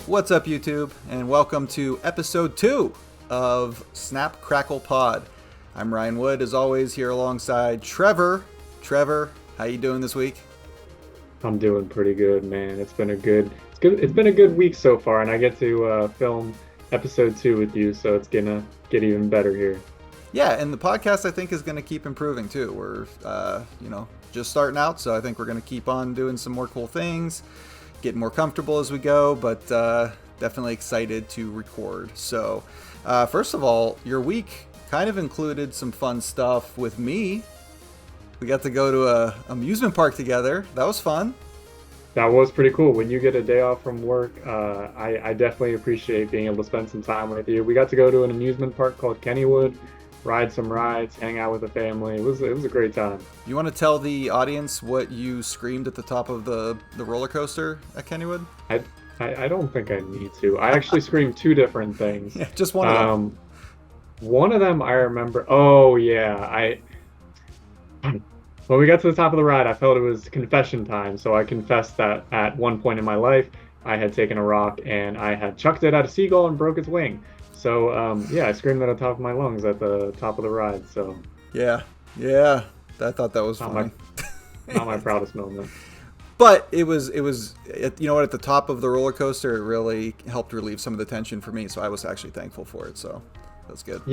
What's up, YouTube, and welcome to episode 2 of Snap Krackle Pod. I'm Ryan Wood, as always, here alongside Trevor. Trevor, how you doing this week? I'm doing pretty good, man. It's been a good week so far, and I get to film episode 2 with you, so it's gonna get even better here. Yeah, and the podcast, I think, is going to keep improving, too. We're, just starting out, so I think we're going to keep on doing some more cool things, getting more comfortable as we go, but definitely excited to record. So, first of all, your week kind of included some fun stuff with me. We got to go to a amusement park together. That was fun. That was pretty cool. When you get a day off from work, I definitely appreciate being able to spend some time with you. We got to go to an amusement park called Kennywood, ride some rides, hang out with the family. It was a great time. You want to tell the audience what you screamed at the top of the roller coaster at Kennywood? I don't think I need to. I actually screamed two different things. Yeah, just one of them. One of them I remember. Oh yeah, when we got to the top of the ride, I felt it was confession time. So I confessed that at one point in my life, I had taken a rock and I had chucked it at a seagull and broke its wing. So I screamed at the top of my lungs at the top of the ride. So yeah, I thought that was funny. Not my proudest moment. But it was at the top of the roller coaster, it really helped relieve some of the tension for me. So I was actually thankful for it. So that's good.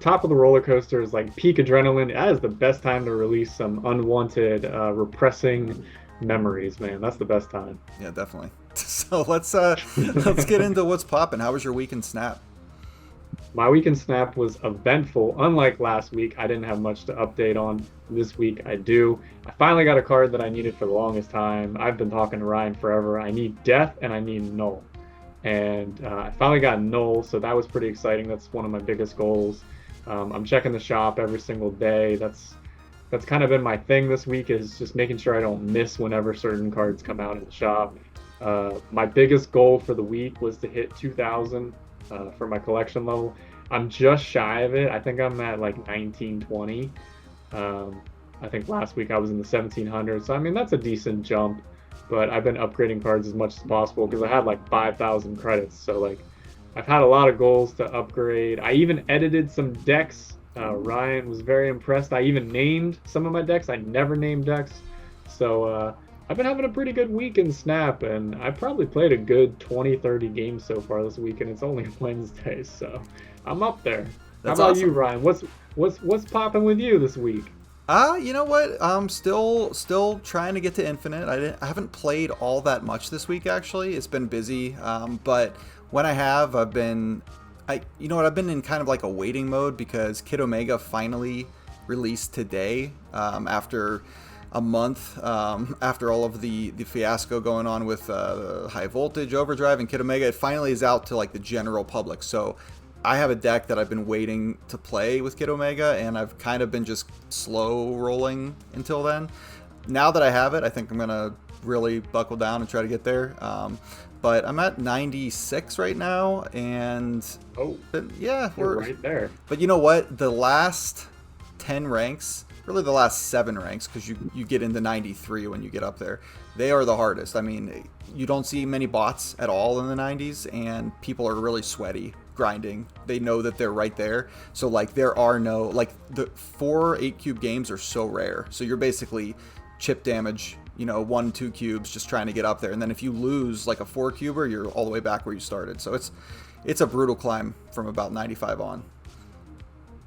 Top of the roller coaster is like peak adrenaline. That is the best time to release some unwanted, repressing memories, man. That's the best time. Yeah, definitely. So let's get into what's popping. How was your week in Snap? My week in Snap was eventful. Unlike last week, I didn't have much to update on. This week, I do. I finally got a card that I needed for the longest time. I've been talking to Ryan forever. I need Death and I need Null. And I finally got Null, so that was pretty exciting. That's one of my biggest goals. I'm checking the shop every single day. That's kind of been my thing this week, is just making sure I don't miss whenever certain cards come out in the shop. My biggest goal for the week was to hit 2,000 for my collection level. I'm just shy of it. I think I'm at like 1920. I think last week I was in the 1700s. So I mean, that's a decent jump. But I've been upgrading cards as much as possible because I had like 5,000 credits. So like, I've had a lot of goals to upgrade. I even edited some decks. Ryan was very impressed. I even named some of my decks. I never named decks. So I've been having a pretty good week in Snap, and I probably played a good 20-30 games so far this week, and it's only Wednesday, so I'm up there. That's How about awesome. you, Ryan? What's popping with you this week? You know what? I'm still trying to get to Infinite. I haven't played all that much this week, actually. It's been busy, but when I have, I've been in kind of like a waiting mode because Kid Omega finally released today, after a month, after all of the fiasco going on with High Voltage, Overdrive, and Kid Omega. It finally is out to like the general public. So I have a deck that I've been waiting to play with Kid Omega, and I've kind of been just slow rolling until then. Now that I have it, I think I'm gonna really buckle down and try to get there. But I'm at 96 right now, and You're right there. But you know what? The last 10 ranks, really the last 7 ranks, because you get into 93 when you get up there, they are the hardest. I mean, you don't see many bots at all in the 90s, and people are really sweaty grinding. They know that they're right there. So like, there are no, like, the 4 8-cube games are so rare. So you're basically chip damage, 1-2 cubes just trying to get up there. And then if you lose like a 4-cuber, you're all the way back where you started. So it's a brutal climb from about 95 on.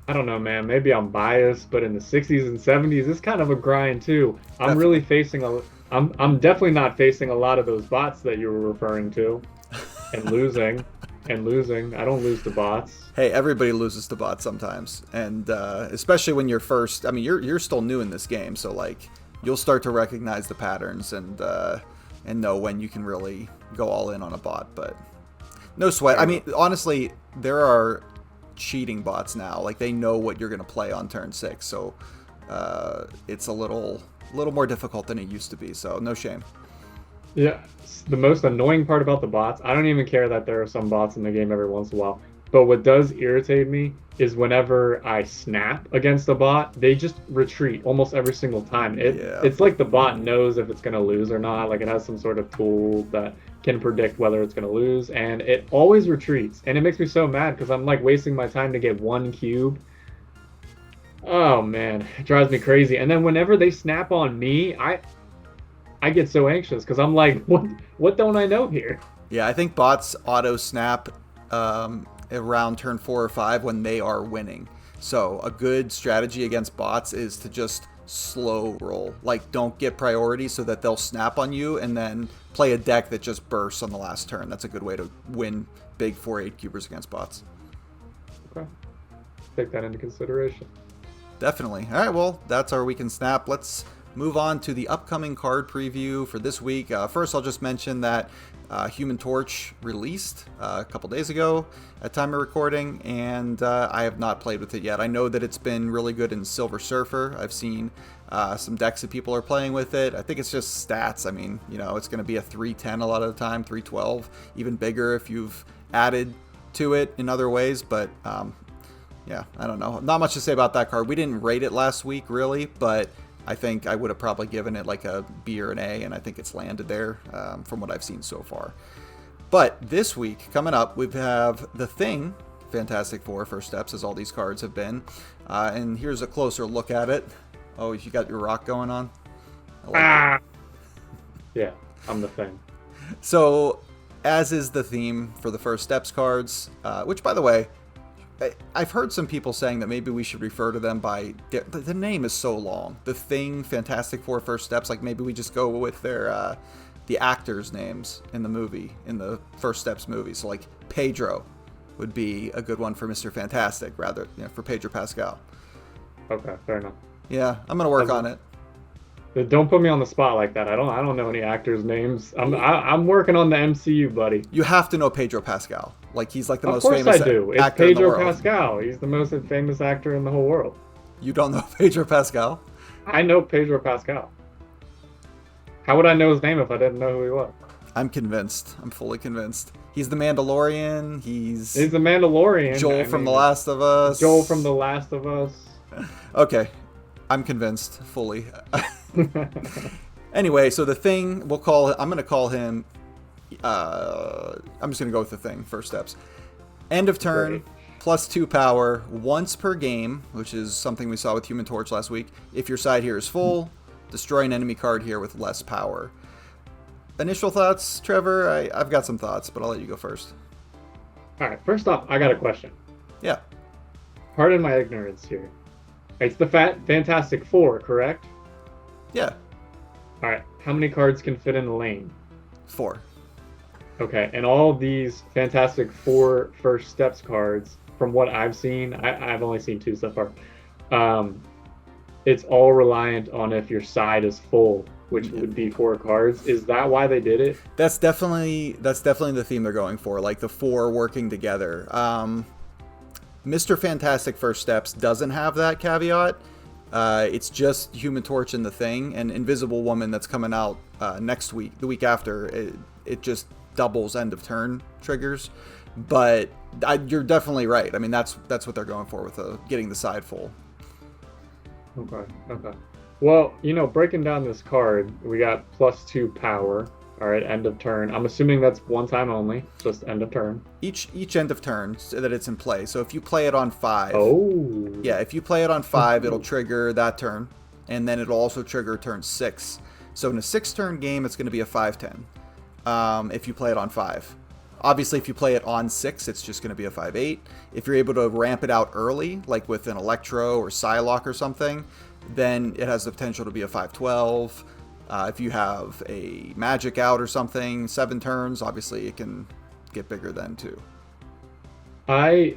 I don't know, man. Maybe I'm biased, but in the 60s and 70s, it's kind of a grind too. I'm definitely not facing a lot of those bots that you were referring to, and losing. I don't lose to bots. Hey, everybody loses to bots sometimes, and especially when you're first. I mean, you're still new in this game, so like, you'll start to recognize the patterns and know when you can really go all in on a bot. But no sweat. I mean, honestly, there are cheating bots now. Like, they know what you're going to play on turn 6, so it's a little more difficult than it used to be. So no shame. Yeah, the most annoying part about the bots, I don't even care that there are some bots in the game every once in a while, but what does irritate me is whenever I snap against a bot, they just retreat almost every single time. It's like the bot knows if it's going to lose or not. Like, it has some sort of tool that can predict whether it's going to lose, and it always retreats. And it makes me so mad because I'm like wasting my time to get one cube. Oh man, it drives me crazy. And then whenever they snap on me, I get so anxious because I'm like, what don't I know here? Yeah, I think bots auto snap around turn 4 or 5 when they are winning. So a good strategy against bots is to just slow roll. Like, don't get priority so that they'll snap on you, and then play a deck that just bursts on the last turn. That's a good way to win big 4/8 cubers against bots. Okay, take that into consideration. Definitely. All right, well, that's our weekend snap. Let's move on to the upcoming card preview for this week. First, I'll just mention that Human Torch released a couple days ago at time of recording, and I have not played with it yet. I know that it's been really good in Silver Surfer. I've seen some decks that people are playing with it. I think it's just stats. I mean, you know, it's going to be a 310 a lot of the time, 312, even bigger if you've added to it in other ways, but yeah, I don't know. Not much to say about that card. We didn't rate it last week, really, but I think I would have probably given it like a B or an A, and I think it's landed there from what I've seen so far. But this week, coming up, we have The Thing, Fantastic Four, First Steps, as all these cards have been. And here's a closer look at it. Oh, you got your rock going on? I like it. Yeah, I'm The Thing. So, as is the theme for the First Steps cards, which, by the way, I've heard some people saying that maybe we should refer to them by the name is so long. The Thing, Fantastic Four, First Steps. Like, maybe we just go with their the actors' names in the movie, in the First Steps movie. So like Pedro would be a good one for Mr. Fantastic, rather, you know, for Pedro Pascal. Okay, fair enough. Yeah, I'm gonna work on it. Don't put me on the spot like that. I don't know any actors' names. I'm working on the MCU, buddy. You have to know Pedro Pascal. Like, he's like the most famous actor in the world. Of course I do. It's Pedro Pascal. He's the most famous actor in the whole world. You don't know Pedro Pascal? I know Pedro Pascal. How would I know his name if I didn't know who he was? I'm convinced. I'm fully convinced. He's the Mandalorian. He's the Mandalorian. Joel from The Last of Us. Joel from The Last of Us. Okay. I'm convinced fully. Anyway, so The Thing, I'm going to call him, I'm just going to go with The Thing, First Steps. End of turn, +2 power, once per game, which is something we saw with Human Torch last week. If your side here is full, destroy an enemy card here with less power. Initial thoughts, Trevor? I've got some thoughts, but I'll let you go first. All right, first off, I got a question. Yeah. Pardon my ignorance here. It's the Fantastic Four, correct? Yeah. All right. How many cards can fit in the lane? 4. Okay. And all of these Fantastic Four First Steps cards, from what I've seen, I've only seen 2 so far. It's all reliant on if your side is full, which would be 4 cards. Is that why they did it? That's definitely the theme they're going for, like the 4 working together. Mr. Fantastic First Steps doesn't have that caveat. It's just Human Torch and The Thing, and Invisible Woman that's coming out next week, the week after. It just doubles end of turn triggers. But you're definitely right. I mean, that's what they're going for with getting the side full. Okay. Well, breaking down this card, we got +2 power. All right, end of turn. I'm assuming that's one time only, just end of turn. Each end of turn so that it's in play. So if you play it on 5. Oh. Yeah, if you play it on 5, it'll trigger that turn, and then it'll also trigger turn 6. So in a 6-turn game, it's going to be a 5/10. If you play it on 5. Obviously, if you play it on 6, it's just going to be a 5/8. If you're able to ramp it out early, like with an Electro or Psylocke or something, then it has the potential to be a 5/12. If you have a magic out or something, 7 turns, obviously it can get bigger then too.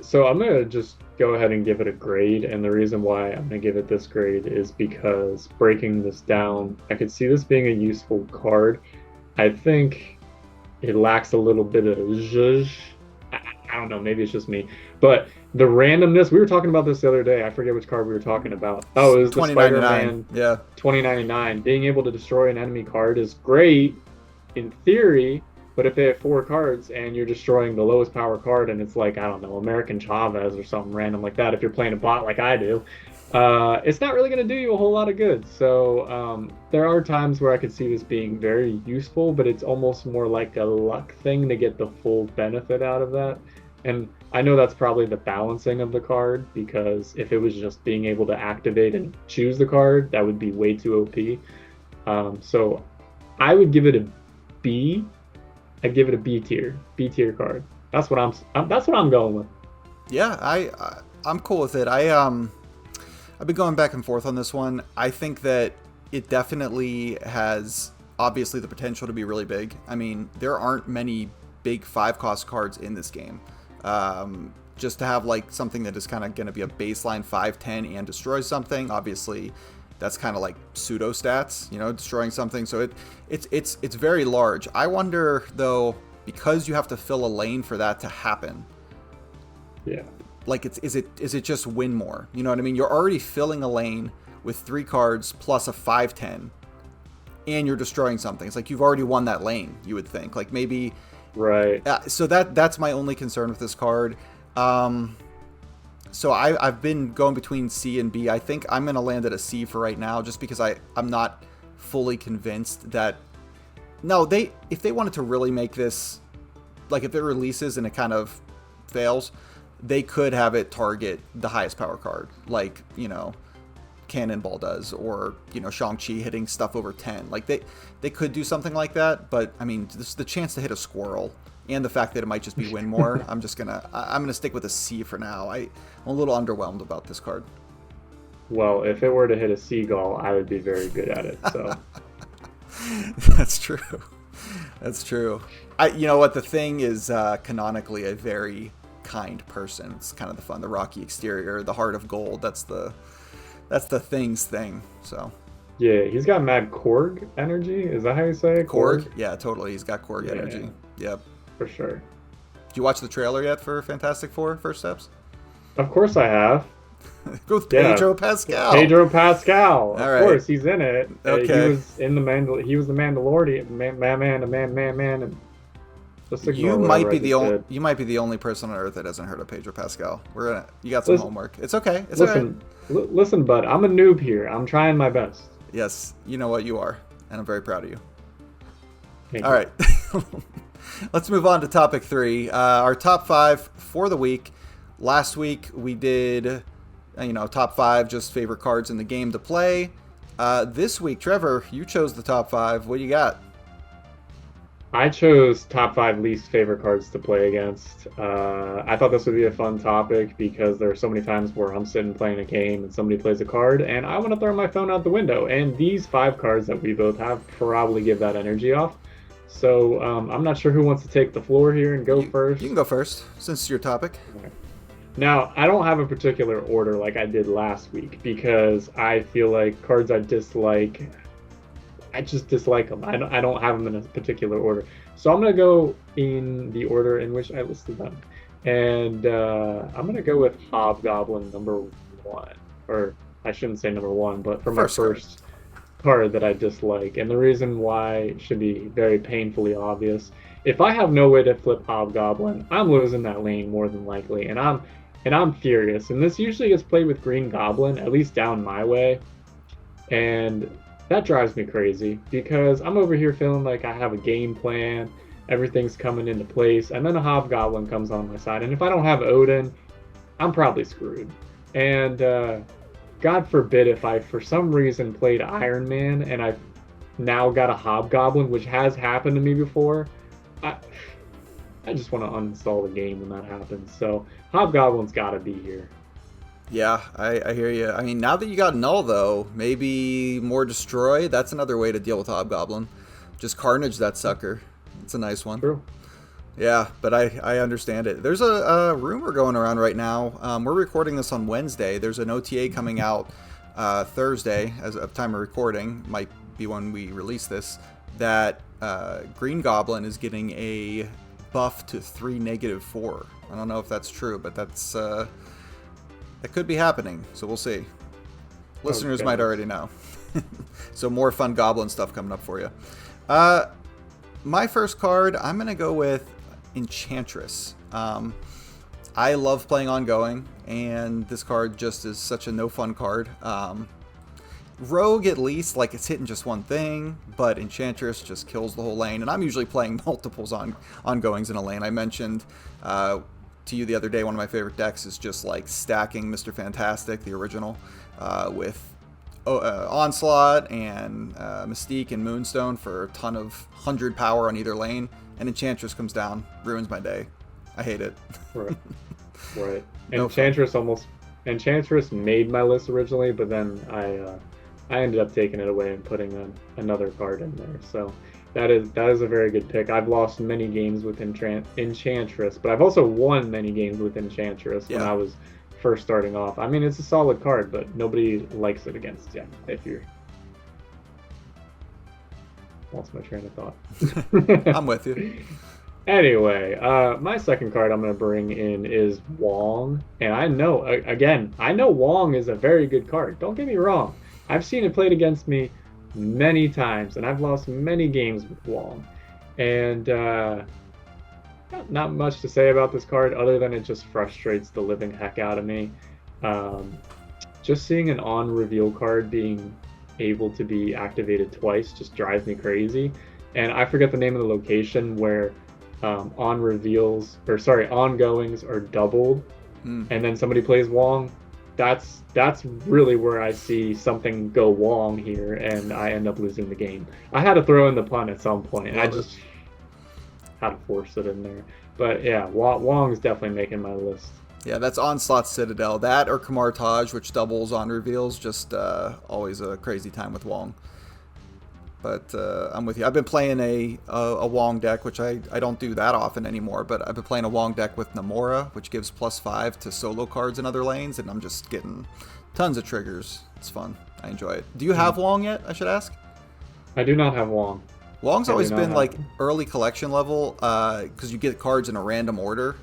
So I'm going to just go ahead and give it a grade, and the reason why I'm going to give it this grade is because breaking this down, I could see this being a useful card. I think it lacks a little bit of zhuzh. I don't know, maybe it's just me, but the randomness, we were talking about this the other day. I forget which card we were talking about. Oh, it was the Spider-Man 2099. Being able to destroy an enemy card is great in theory, but if they have 4 cards and you're destroying the lowest power card and it's like, I don't know, American Chavez or something random like that, if you're playing a bot like I do, It's not really going to do you a whole lot of good. So there are times where I could see this being very useful, but it's almost more like a luck thing to get the full benefit out of that. And I know that's probably the balancing of the card because if it was just being able to activate and choose the card, that would be way too OP. So I would give it a B. I'd give it a B tier card. That's what I'm going with. Yeah, I'm cool with it. I've been going back and forth on this one. I think that it definitely has obviously the potential to be really big. I mean, there aren't many big 5-cost cards in this game. Just to have like something that is kind of going to be a baseline 5/10 and destroy something. Obviously, that's kind of like pseudo stats, destroying something. So it's very large. I wonder though, because you have to fill a lane for that to happen. Yeah. Like is it just win more? You know what I mean? You're already filling a lane with 3 cards plus a 5/10, and you're destroying something. It's like you've already won that lane. You would think like maybe. Right. So that's my only concern with this card. So I've been going between C and B. I think I'm gonna land at a C for right now, just because I'm not fully convinced that. No, if they wanted to really make this, like if it releases and it kind of fails, they could have it target the highest power card, like Cannonball does, or Shang-Chi hitting stuff over 10. Like they could do something like that, but I mean, this, the chance to hit a squirrel and the fact that it might just be win more, I'm gonna stick with a C for now. I'm a little underwhelmed about this card. Well, if it were to hit a seagull, I would be very good at it. So That's true. That's true. You know what? The thing is canonically a very kind person. It's kind of the fun. The rocky exterior, the heart of gold. That's the thing's thing. So. yeah, he's got mad Korg energy. Is that how you say it? Korg? Yeah, totally. He's got Korg Yeah, energy. Yep. for sure. Did you watch the trailer yet for Fantastic Four: First Steps? Of course I have. Go with Yeah. Pedro Pascal. Pedro Pascal. Of All right. course, he's in it. Okay. He was in he was the Mandalorian, man, and just ignore You whatever might I be just the only. said. You might be the only person on Earth that hasn't heard of Pedro Pascal. You got some Listen- homework. It's okay. It's okay. Listen, bud. I'm a noob here. I'm trying my best. Yes, you know what you are, and I'm very proud of you. Thank All you. right. Let's move on to topic 3. Our top 5 for the week. Last week we did, top 5 just favorite cards in the game to play. This week, Trevor, you chose the top 5. What do you got? I chose top 5 least favorite cards to play against. I thought this would be a fun topic because there are so many times where I'm sitting playing a game and somebody plays a card and I want to throw my phone out the window. And these 5 cards that we both have probably give that energy off. So I'm not sure who wants to take the floor here and go first. You can go first, since it's your topic. Now, I don't have a particular order like I did last week because I feel like cards I dislike, I just dislike them. I don't have them in a particular order. So I'm going to go in the order in which I listed them. And I'm going to go with Hobgoblin number 1. Or I shouldn't say number 1, but for my first card that I dislike. And the reason why should be very painfully obvious. If I have no way to flip Hobgoblin, I'm losing that lane more than likely. And I'm furious. And this usually gets played with Green Goblin, at least down my way. And that drives me crazy because I'm over here feeling like I have a game plan, everything's coming into place, and then a Hobgoblin comes on my side. And if I don't have Odin, I'm probably screwed. And God forbid if I, for some reason, played Iron Man and I've now got a Hobgoblin, which has happened to me before. I just want to uninstall the game when that happens. So Hobgoblin's got to be here. Yeah, I hear you. I mean, now that you got Null, though, maybe more Destroy. That's another way to deal with Hobgoblin. Just Carnage that sucker. It's a nice one. True. Yeah, but I understand it. There's a rumor going around right now. We're recording this on Wednesday. There's an OTA coming out Thursday, as of time of recording. Might be when we release this. That Green Goblin is getting a buff to 3-4. I don't know if that's true, but that's that could be happening. So we'll see. Listeners might already know. So more fun Goblin stuff coming up for you. My first card, I'm gonna go with Enchantress. I I love playing ongoing, and this card just is such a no fun card. Rogue, at least, like, it's hitting just one thing, but Enchantress just kills the whole lane, and I'm usually playing multiples on ongoings in a lane. I mentioned to you the other day, one of my favorite decks is just like stacking Mr. Fantastic, the original, with Onslaught and Mystique and Moonstone for a ton of 100 power on either lane, and Enchantress comes down, ruins my day. I hate it. Right. Right. No Enchantress made my list originally, but then I ended up taking it away and putting another card in there. So that is a very good pick. I've lost many games with Enchantress, but I've also won many games with Enchantress when I was first starting off. I mean, it's a solid card, but nobody likes it against you if you're... Lost my train of thought. I'm with you. Anyway, my second card I'm going to bring in is Wong. And I know, again, I know Wong is a very good card. Don't get me wrong. I've seen it played against me many times, and I've lost many games with Wong. And not much to say about this card other than it just frustrates the living heck out of me. Just seeing an on-reveal card being able to be activated twice just drives me crazy. And I forget the name of the location where ongoings are doubled, and then somebody plays Wong. That's really where I see something go Wong here, and I end up losing the game. I had to throw in the pun at some point, and I just had to force it in there. But yeah, Wong's definitely making my list. Yeah, that's Onslaught Citadel. That or Kamar Taj, which doubles on reveals. Just always a crazy time with Wong. But I'm with you. I've been playing a Wong deck, which I don't do that often anymore, but I've been playing a Wong deck with Namora, which gives +5 to solo cards in other lanes, and I'm just getting tons of triggers. It's fun. I enjoy it. Do you have Wong yet, I should ask? I do not have Wong. Wong's always been like early collection level, because you get cards in a random order.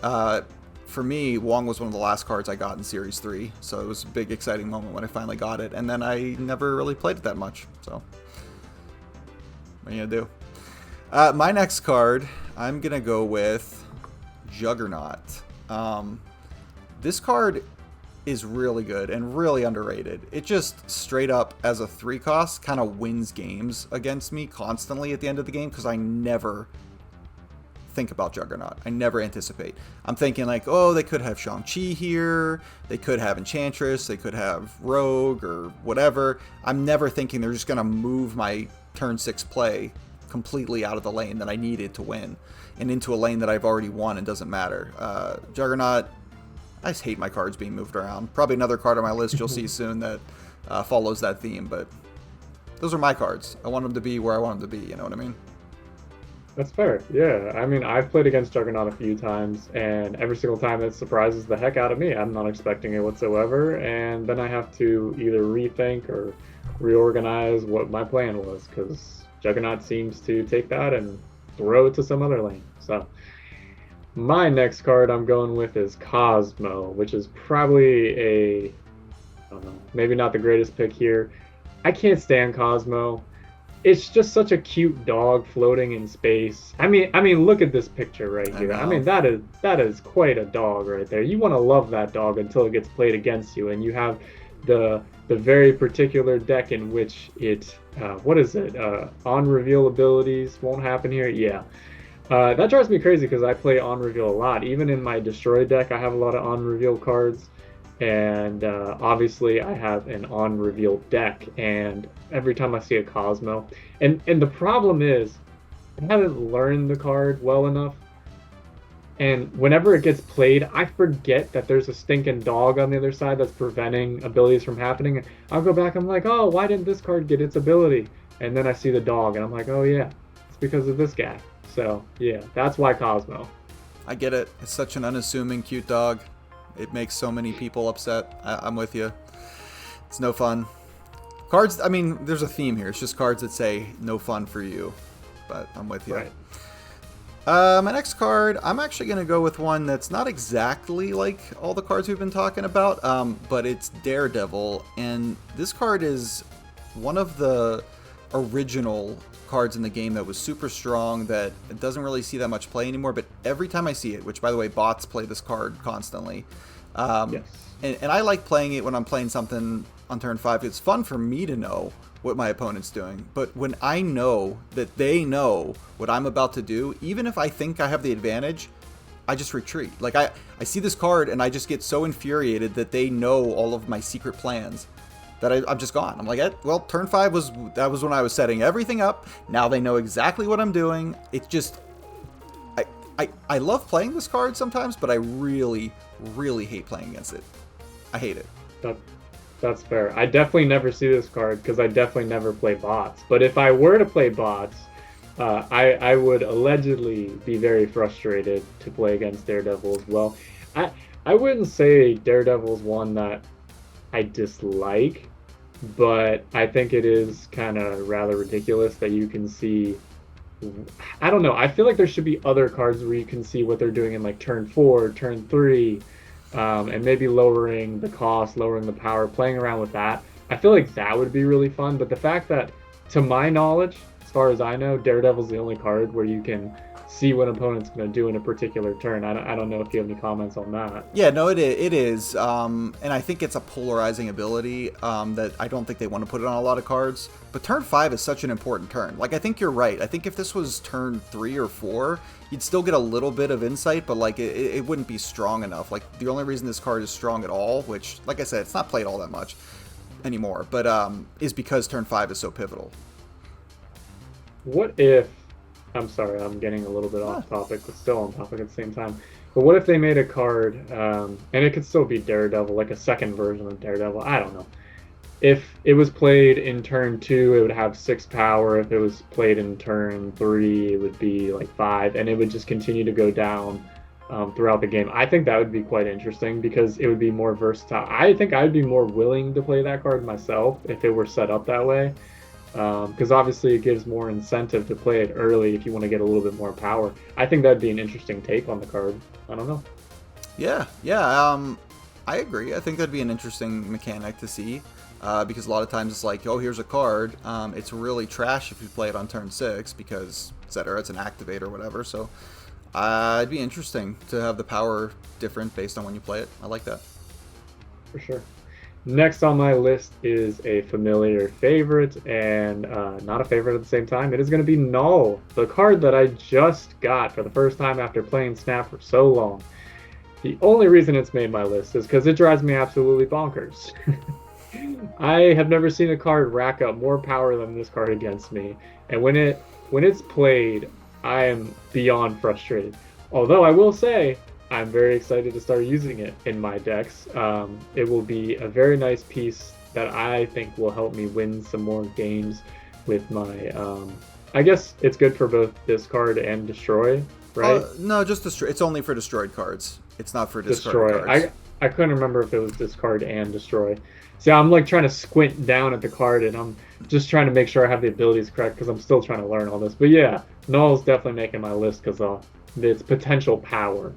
For me, Wong was one of the last cards I got in Series 3, so it was a big, exciting moment when I finally got it, and then I never really played it that much, so... What are you gonna do? My next card, I'm gonna go with Juggernaut. This card is really good and really underrated. It just straight up, as a 3-cost, kind of wins games against me constantly at the end of the game, because I never think about Juggernaut. I never anticipate. I'm thinking like, oh, they could have Shang-Chi here, they could have Enchantress, they could have Rogue or whatever. I'm never thinking they're just gonna move my turn 6 play completely out of the lane that I needed to win and into a lane that I've already won and doesn't matter. Juggernaut, I just hate my cards being moved around. Probably another card on my list you'll see soon that follows that theme, but those are my cards. I want them to be where I want them to be, you know what I mean? That's fair, yeah. I mean, I've played against Juggernaut a few times, and every single time it surprises the heck out of me. I'm not expecting it whatsoever, and then I have to either rethink or reorganize what my plan was, because Juggernaut seems to take that and throw it to some other lane. So my next card I'm going with is Cosmo, which is probably I don't know, maybe not the greatest pick here. I can't stand Cosmo. It's just such a cute dog floating in space. I mean, look at this picture right here. I mean, that is quite a dog right there. You want to love that dog until it gets played against you, and you have the very particular deck in which it, what is it? On reveal abilities won't happen here. Yeah. That drives me crazy because I play on reveal a lot. Even in my destroy deck, I have a lot of on reveal cards. And obviously I have an on reveal deck, and every time I see a Cosmo, and the problem is I haven't learned the card well enough, and whenever it gets played, I forget that there's a stinking dog on the other side that's preventing abilities from happening. I'll go back, I'm like, oh, why didn't this card get its ability? And then I see the dog, and I'm like, oh yeah, it's because of this guy. So yeah, that's why Cosmo. I get it. It's such an unassuming, cute dog. It makes so many people upset. I'm with you. It's no fun. Cards, I mean, there's a theme here. It's just cards that say no fun for you. But I'm with you. Right. My next card, I'm actually going to go with one that's not exactly like all the cards we've been talking about, but it's Daredevil. And this card is one of the original cards in the game that was super strong that doesn't really see that much play anymore. But every time I see it, which by the way, bots play this card constantly. Yes. And I like playing it when I'm playing something on turn 5. It's fun for me to know what my opponent's doing. But when I know that they know what I'm about to do, even if I think I have the advantage, I just retreat. Like, I see this card and I just get so infuriated that they know all of my secret plans that I'm just gone. I'm like, well, turn 5 was when I was setting everything up. Now they know exactly what I'm doing. It's just, I love playing this card sometimes, but I really, really hate playing against it. I hate it. That's fair. I definitely never see this card because I definitely never play bots. But if I were to play bots, I would allegedly be very frustrated to play against Daredevil as well. I wouldn't say Daredevil is one that I dislike, but I think it is kind of rather ridiculous that you can see. I don't know. I feel like there should be other cards where you can see what they're doing in like turn 4, turn 3, and maybe lowering the cost, lowering the power, playing around with that. I feel like that would be really fun. But the fact that, to my knowledge, as far as I know, Daredevil's the only card where you can see what an opponent's going to do in a particular turn. I don't know if you have any comments on that. Yeah, no, it is. And I think it's a polarizing ability that I don't think they want to put it on a lot of cards. But turn 5 is such an important turn. Like, I think you're right. I think if this was turn 3 or 4, you'd still get a little bit of insight, but like it wouldn't be strong enough. Like, the only reason this card is strong at all, which, like I said, it's not played all that much anymore, but is because turn 5 is so pivotal. What if, I'm sorry, I'm getting a little bit off topic, but still on topic at the same time. But what if they made a card, and it could still be Daredevil, like a second version of Daredevil? I don't know. If it was played in turn 2, it would have 6 power. If it was played in turn 3, it would be like 5, and it would just continue to go down throughout the game. I think that would be quite interesting because it would be more versatile. I think I'd be more willing to play that card myself if it were set up that way. Because obviously it gives more incentive to play it early if you want to get a little bit more power. I think that'd be an interesting take on the card. I don't know. Yeah, I agree. I think that'd be an interesting mechanic to see, because a lot of times it's like, oh, here's a card. It's really trash if you play it on turn 6 because, etc. It's an activate or whatever. So it'd be interesting to have the power different based on when you play it. I like that. For sure. Next on my list is a familiar favorite and not a favorite at the same time. It is going to be Null, the card that I just got for the first time after playing Snap for so long. The only reason it's made my list is because it drives me absolutely bonkers. I have never seen a card rack up more power than this card against me, and when it's played, I am beyond frustrated. Although I will say, I'm very excited to start using it in my decks. It will be a very nice piece that I think will help me win some more games with my... I guess it's good for both discard and destroy, right? No, just destroy. It's only for destroyed cards. It's not for discarded cards. I couldn't remember if it was discard and destroy. See, I'm like trying to squint down at the card, and I'm just trying to make sure I have the abilities correct because I'm still trying to learn all this. But yeah, Null's definitely making my list because of its potential power.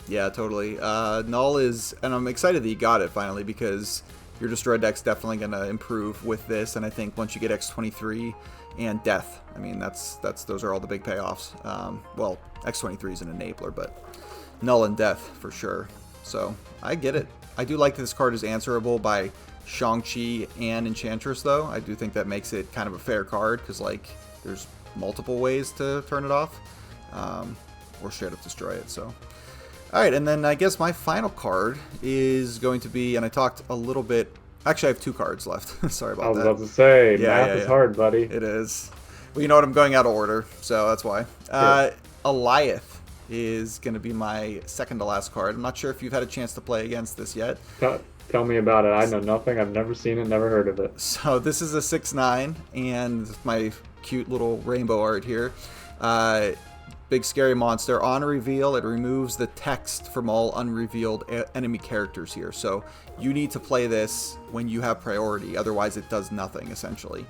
Yeah, totally. Null is, and I'm excited that you got it finally because your destroyed deck's definitely going to improve with this. And I think once you get X23 and Death, I mean those are all the big payoffs. Well, X23 is an enabler, but Null and Death for sure. So I get it. I do like that this card is answerable by Shang-Chi and Enchantress, though. I do think that makes it kind of a fair card because like there's multiple ways to turn it off, or straight up destroy it. So. All right, and then I guess my final card is going to be, and I talked a little bit. Actually, I have 2 cards left. Sorry about that. I was about to say, math is hard, buddy. It is. Well, you know what? I'm going out of order, so that's why. Sure. Alioth is going to be my second to last card. I'm not sure if you've had a chance to play against this yet. Tell me about it. I know nothing. I've never seen it, never heard of it. So this is a 6/9, and my cute little rainbow art here. Big scary monster. On reveal, it removes the text from all unrevealed enemy characters here. So you need to play this when you have priority. Otherwise, it does nothing, essentially.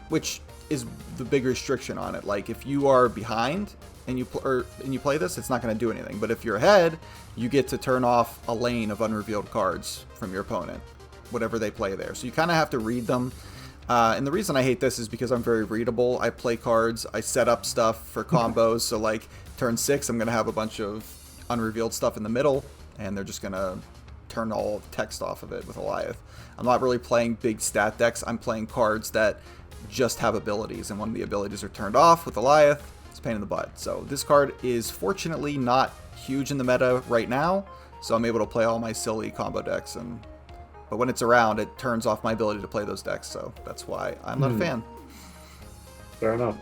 Which is the big restriction on it. Like, if you are behind and you play this, it's not going to do anything. But if you're ahead, you get to turn off a lane of unrevealed cards from your opponent, whatever they play there. So you kind of have to read them. And the reason I hate this is because I'm very readable. I play cards, I set up stuff for combos. So like turn 6, I'm going to have a bunch of unrevealed stuff in the middle, and they're just going to turn all text off of it with Goliath. I'm not really playing big stat decks. I'm playing cards that just have abilities, and when the abilities are turned off with Goliath, it's a pain in the butt. So this card is fortunately not huge in the meta right now, so I'm able to play all my silly combo decks, but when it's around, it turns off my ability to play those decks, so that's why I'm not a fan. Fair enough.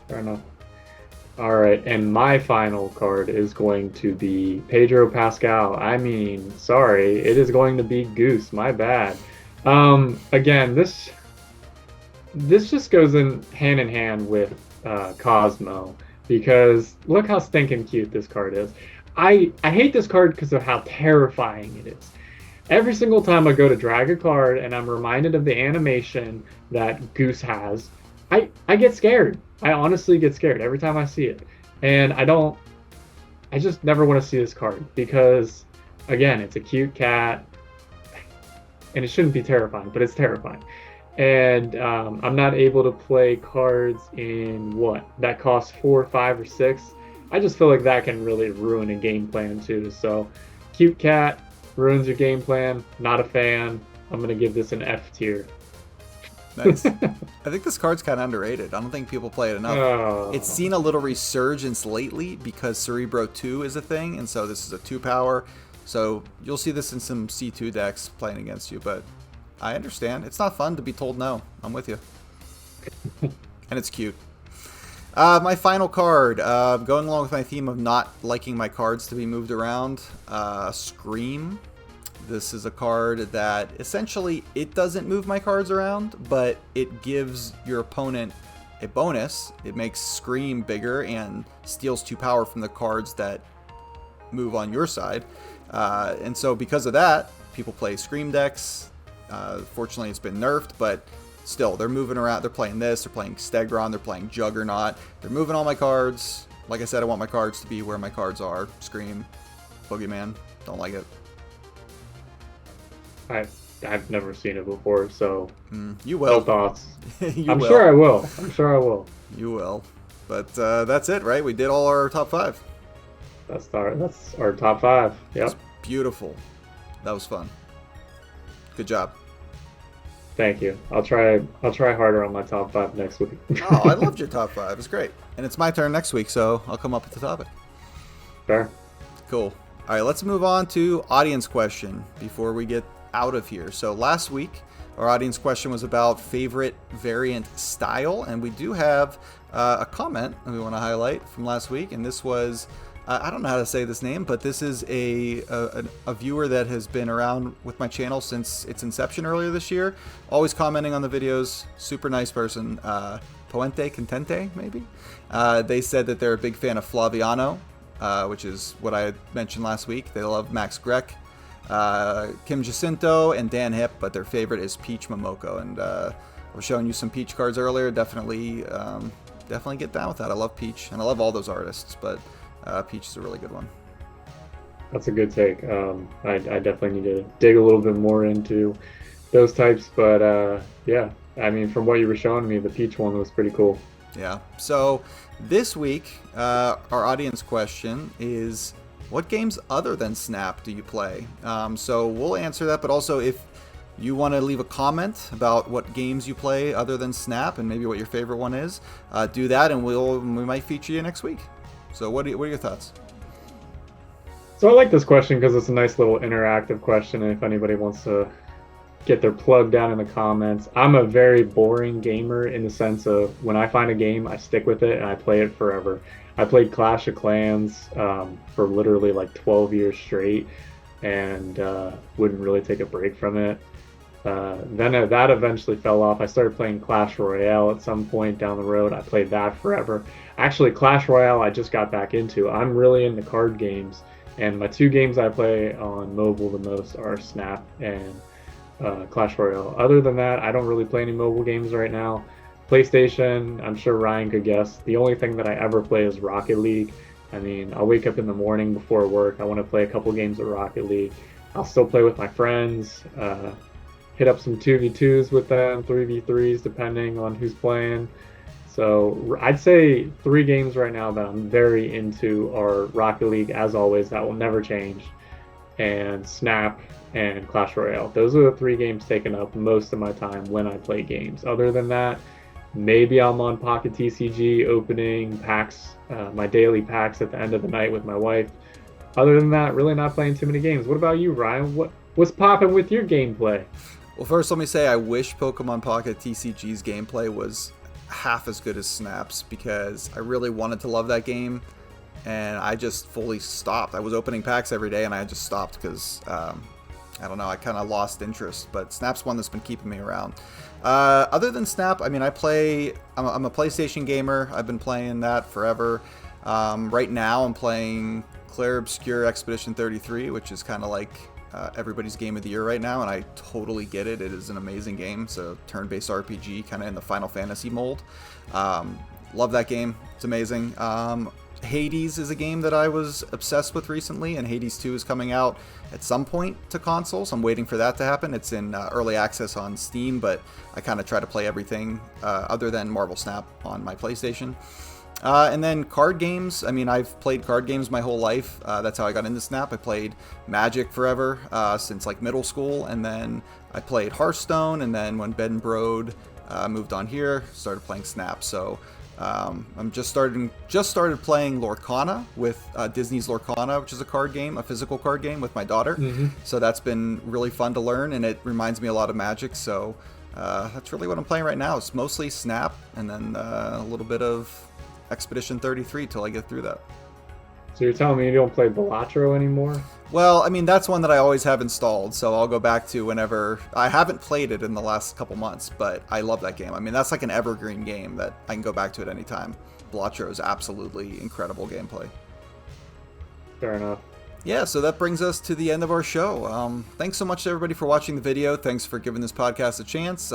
Fair enough. All right, and my final card is going to be Pedro Pascal. I mean, sorry, it is going to be Goose. My bad. Again, this just goes in hand with Cosmo, because look how stinking cute this card is. I hate this card because of how terrifying it is. Every single time I go to drag a card and I'm reminded of the animation that Goose has, I get scared. I honestly get scared every time I see it. And I just never want to see this card because, again, it's a cute cat and it shouldn't be terrifying, but it's terrifying. And I'm not able to play cards in that costs 4, 5, or 6. I just feel like that can really ruin a game plan too. So, cute cat ruins your game plan. Not a fan. I'm gonna give this an F tier. Nice. I think this card's kind of underrated. I don't think people play it enough. Oh. It's seen a little resurgence lately because Cerebro 2 is a thing, and so this is a 2-power. So you'll see this in some C2 decks playing against you, but I understand. It's not fun to be told no. I'm with you. And it's cute. My final card, going along with my theme of not liking my cards to be moved around, Scream. This is a card that essentially it doesn't move my cards around, but it gives your opponent a bonus. It makes Scream bigger and steals 2 power from the cards that move on your side. And so because of that, people play Scream decks. Fortunately, it's been nerfed, but still, they're moving around. They're playing this. They're playing Stegron. They're playing Juggernaut. They're moving all my cards. Like I said, I want my cards to be where my cards are. Scream, Boogeyman. Don't like it. I've never seen it before, so you will. No thoughts. I'm sure I will. I'm sure I will. You will. But that's it, right? We did all our top 5. That's our top 5. Yep. That's beautiful. That was fun. Good job. Thank you. I'll try harder on my top 5 next week. Oh, I loved your top 5. It's great. And it's my turn next week, so I'll come up with the topic. Fair. Cool. All right, let's move on to audience question before we get out of here. So last week, our audience question was about favorite variant style, and we do have a comment that we want to highlight from last week, and this was I don't know how to say this name, but this is a viewer that has been around with my channel since its inception earlier this year, always commenting on the videos. Super nice person. Puente Contente, maybe? They said that they're a big fan of Flaviano, which is what I had mentioned last week. They love Max Grek, Kim Jacinto, and Dan Hip, but their favorite is Peach Momoko. And I was showing you some Peach cards earlier. Definitely get down with that. I love Peach, and I love all those artists, but Peach is a really good one. That's a good take. I definitely need to dig a little bit more into those types, but yeah, I mean, from what you were showing me, the Peach one was pretty cool. Yeah. So this week, our audience question is, what games other than Snap do you play? So we'll answer that, but also if you want to leave a comment about what games you play other than Snap and maybe what your favorite one is, do that, and we might feature you next week. So what are your thoughts? So I like this question because it's a nice little interactive question, and if anybody wants to get their plug down in the comments. I'm a very boring gamer in the sense of when I find a game, I stick with it and I play it forever. I played Clash of Clans for literally like 12 years straight and wouldn't really take a break from it. Then that eventually fell off. I started playing Clash Royale at some point down the road. I played that forever. Actually, Clash Royale I just got back into. I'm really into card games, and my 2 games I play on mobile the most are Snap and Clash Royale. Other than that, I don't really play any mobile games right now. PlayStation, I'm sure Ryan could guess, the only thing that I ever play is Rocket League. I mean, I'll wake up in the morning before work. I want to play a couple games of Rocket League. I'll still play with my friends. hit up some 2v2s with them, 3v3s, depending on who's playing. So I'd say 3 games right now that I'm very into are Rocket League, as always, that will never change, and Snap and Clash Royale. Those are the 3 games taking up most of my time when I play games. Other than that, maybe I'm on Pocket TCG opening packs, my daily packs at the end of the night with my wife. Other than that, really not playing too many games. What about you, Ryan? What's popping with your gameplay? Well, first let me say I wish Pokemon Pocket TCG's gameplay was half as good as Snap's, because I really wanted to love that game, and I just fully stopped. I was opening packs every day, and I just stopped because, I don't know, I kind of lost interest. But Snap's one that's been keeping me around. Other than Snap, I mean, I'm a PlayStation gamer. I've been playing that forever. Right now, I'm playing Clair Obscur Expedition 33, which is kind of like everybody's game of the year right now, and I totally get it. It is an amazing game. It's a turn-based RPG, kind of in the Final Fantasy mold. Love that game. It's amazing. Hades is a game that I was obsessed with recently, and Hades 2 is coming out at some point to consoles. I'm waiting for that to happen. It's in early access on Steam, but I kind of try to play everything other than Marvel Snap on my PlayStation. And then card games. I mean, I've played card games my whole life. That's how I got into Snap. I played Magic forever, since like middle school, and then I played Hearthstone, and then when Ben Brode moved on here, started playing Snap. So I'm just started playing Lorcana with Disney's Lorcana, which is a card game, a physical card game with my daughter. Mm-hmm. So that's been really fun to learn, and it reminds me a lot of Magic. So that's really what I'm playing right now. It's mostly Snap, and then a little bit of Expedition 33 till I get through that. So you're telling me you don't play Balatro anymore? Well, I mean, that's one that I always have installed, so I'll go back to whenever. I haven't played it in the last couple months, but I love that game. I mean, that's like an evergreen game that I can go back to at any time. Balatro is absolutely incredible gameplay. Fair enough. Yeah, so that brings us to the end of our show. Thanks so much to everybody for watching the video. Thanks for giving this podcast a chance.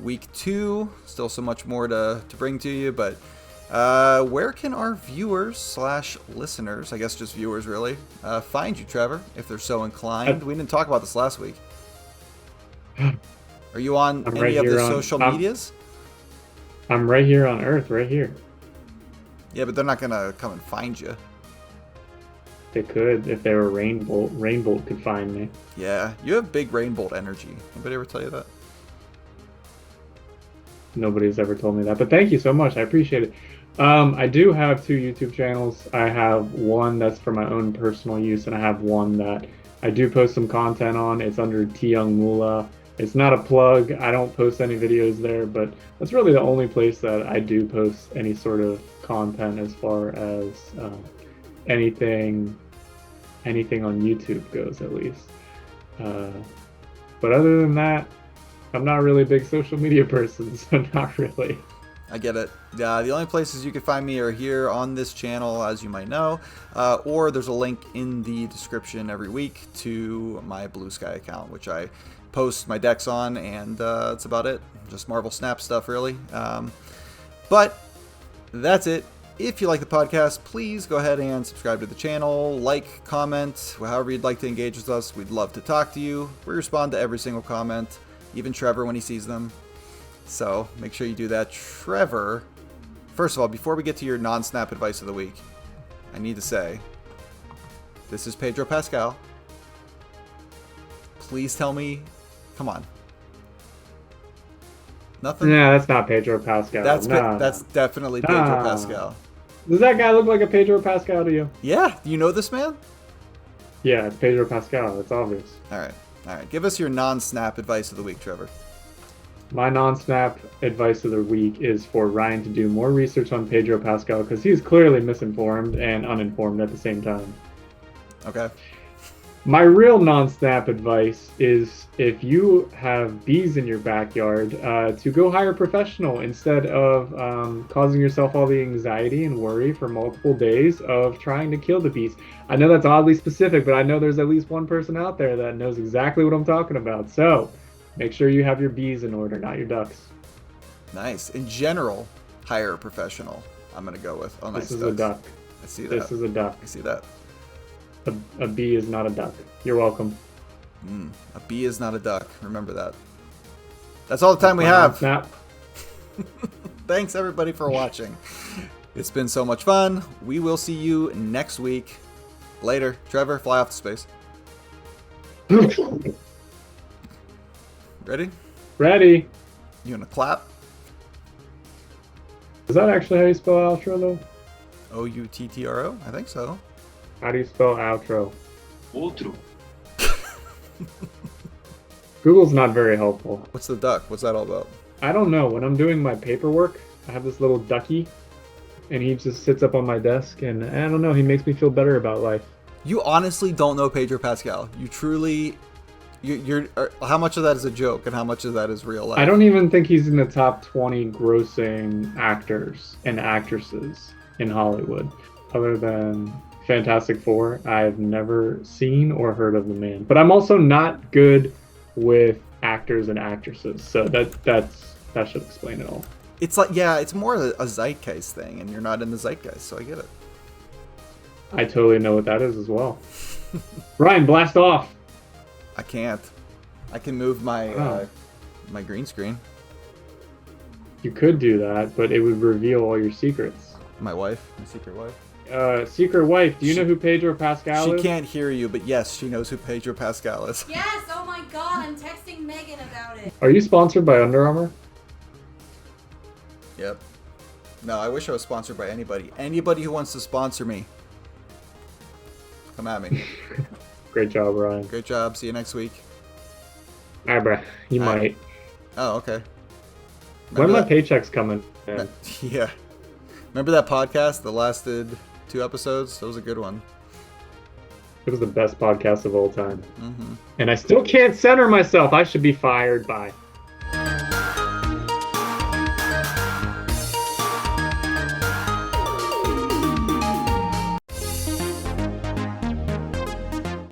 Week 2, still so much more to bring to you, but where can our viewers/listeners, I guess just viewers really, find you, Trevor, if they're so inclined? We didn't talk about this last week. Are you on any of the social medias? I'm right here on Earth, right here. Yeah, but they're not going to come and find you. They could if they were Rainbolt. Rainbolt could find me. Yeah, you have big Rainbolt energy. Anybody ever tell you that? Nobody's ever told me that, but thank you so much. I appreciate it. I do have 2 YouTube channels. I have one that's for my own personal use, and I have one that I do post some content on. It's under T Young Mula. It's not a plug. I don't post any videos there, but that's really the only place that I do post any sort of content as far as anything on YouTube goes, at least. But other than that, I'm not really a big social media person, so not really. I get it. The only places you can find me are here on this channel, as you might know, or there's a link in the description every week to my Blue Sky account, which I post my decks on, and that's about it. Just Marvel Snap stuff, really. But that's it. If you like the podcast, please go ahead and subscribe to the channel, like, comment, however you'd like to engage with us. We'd love to talk to you. We respond to every single comment, even Trevor when he sees them. So make sure you do that. Trevor, first of all, before we get to your non-Snap advice of the week, I need to say, this is Pedro Pascal. Please tell me, come on. Nothing? Nah, that's not Pedro Pascal. That's definitely Pedro Pascal. Does that guy look like a Pedro Pascal to you? Yeah, do you know this man? Yeah, it's Pedro Pascal. It's obvious. All right. Give us your non-Snap advice of the week, Trevor. My non-Snap advice of the week is for Ryan to do more research on Pedro Pascal, because he's clearly misinformed and uninformed at the same time. Okay. My real non-Snap advice is, if you have bees in your backyard, to go hire a professional instead of causing yourself all the anxiety and worry for multiple days of trying to kill the bees. I know that's oddly specific, but I know there's at least one person out there that knows exactly what I'm talking about. So make sure you have your bees in order, not your ducks. Nice. In general, hire a professional. I'm going to go with. Oh, nice. This is a duck. I see that. This is a duck. I see that. A bee is not a duck. You're welcome. A bee is not a duck. Remember that. That's all the time we have. Snap. Thanks, everybody, for watching. It's been so much fun. We will see you next week. Later. Trevor, fly off to space. Ready? Ready. You want to clap? Is that actually how you spell outro, though? O-U-T-T-R-O? I think so. How do you spell outro? Outro. Google's not very helpful. What's the duck? What's that all about? I don't know. When I'm doing my paperwork, I have this little ducky, and he just sits up on my desk, and I don't know, he makes me feel better about life. You honestly don't know Pedro Pascal. You truly... how much of that is a joke and how much of that is real life? I don't even think he's in the top 20 grossing actors and actresses in Hollywood. Other than Fantastic Four, I've never seen or heard of the man. But I'm also not good with actors and actresses, so that should explain it all. It's like, yeah, it's more a zeitgeist thing, and you're not in the zeitgeist, so I get it. I totally know what that is as well. Ryan, blast off! I can't. I can move my my green screen. You could do that, but it would reveal all your secrets. My wife, my secret wife. Secret wife, do you know who Pedro Pascal is? She can't hear you, but yes, she knows who Pedro Pascal is. Yes, oh my god, I'm texting Megan about it. Are you sponsored by Under Armour? Yep. No, I wish I was sponsored by anybody. Anybody who wants to sponsor me. Come at me. Great job, Ryan. Great job. See you next week. Alright, bruh. You All might. right. Oh, okay. When my paycheck's coming? Man? Yeah. Remember that podcast that lasted 2 episodes? That was a good one. It was the best podcast of all time. Mm-hmm. And I still can't center myself. I should be fired by